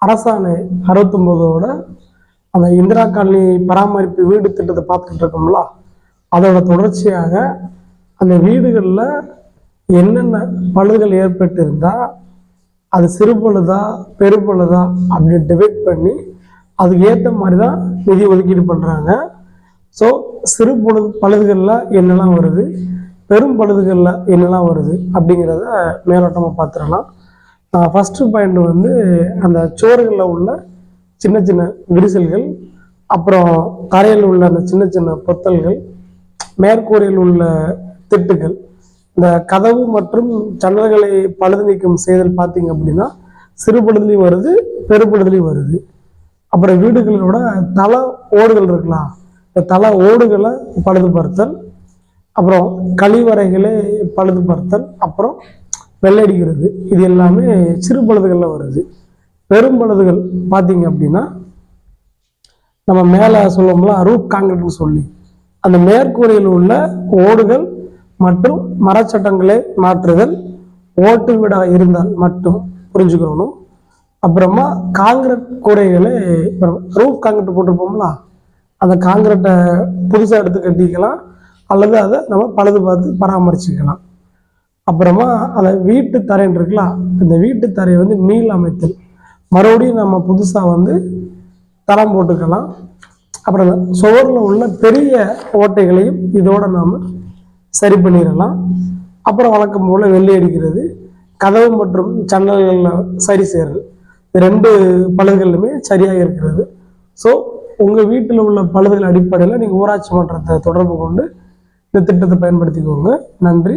அரசாணை 69ஓட அந்த இந்திரா காலனி பராமரிப்பு வீடு திட்டத்தை பார்த்துட்டு இருக்கோம்ல, அதோட தொடர்ச்சியாக அந்த வீடுகளில் என்னென்ன பழுதுகள் ஏற்பட்டு இருந்தால் அது சிறு பழுதா பெருப்பழுதா அப்படின்னு டிவைட் பண்ணி அதுக்கு ஏற்ற மாதிரி தான் நிதி ஒதுக்கீடு பண்ணுறாங்க. ஸோ சிறு பழுதுகளில் என்னெல்லாம் வருது, பெரும் பழுதுகளில் என்னெல்லாம் வருது அப்படிங்கிறத மேலோட்டமாக பார்த்துடலாம். ஃபஸ்ட்டு பாயிண்ட் வந்து அந்த சுவர்களில் உள்ள சின்ன சின்ன விரிசல்கள், அப்புறம் தரையில் உள்ள அந்த சின்ன சின்ன பொத்தல்கள், மேற்கூரையில் உள்ள திட்டுகள், இந்த கதவு மற்றும் ஜன்னல்களை பழுது நீக்கம் செய்தல் பார்த்தீங்க அப்படின்னா சிறு பழுதுலையும் வருது, பெருப்பழுதுலையும் வருது. அப்புறம் வீடுகளோட தலை ஓடுகள் இருக்கலாம், இந்த தலை ஓடுகளை பழுது பார்த்தல், அப்புறம் கழிவறைகளை பழுது பார்த்தல், அப்புறம் வெள்ளையடிக்கிறது, இது எல்லாமே சிறு பழுதுகளில் வருது. பெரும் பழுதுகள் பார்த்தீங்க அப்படின்னா நம்ம மேலே சொல்லுவோம்ல ரூப் காங்கிரீட்னு சொல்லி, அந்த மேற்கூரையில் உள்ள ஓடுகள் மற்றும் மரச்சட்டங்களை மாற்றுதல், ஓட்டு வீடா இருந்தால் மட்டும் புரிஞ்சுக்கணும். அப்புறமா காங்கிரீட் கூரைகளை ரூப் காங்கிரீட் போட்டிருப்போம்ல, அந்த காங்கிரீட்டை புதுசாக எடுத்து கட்டிக்கலாம் அல்லது அதை நம்ம பழுது பார்த்து பராமரிச்சுக்கலாம். அப்புறமா அந்த வீட்டு தரைன்னு இருக்கலாம், இந்த வீட்டு தரையை வந்து மீள் அமைத்தல், மறுபடியும் நம்ம புதுசாக வந்து தரம் போட்டுக்கலாம். அப்புறம் சுவரில் உள்ள பெரிய ஓட்டைகளையும் இதோட நாம் சரி பண்ணிடலாம். அப்புறம் வழக்கம் போல் வெள்ளை அடிக்கிறது, கதவு மற்றும் ஜன்னல்களில் சரி செய்கிறது, ரெண்டு பழுதுகளுமே சரியாக இருக்கிறது. ஸோ உங்கள் வீட்டில் உள்ள பழுதுகள் அடிப்படையில் நீங்கள் ஊராட்சி மன்றத்தை தொடர்பு கொண்டு இந்த திட்டத்தை பயன்படுத்திக்கோங்க. நன்றி.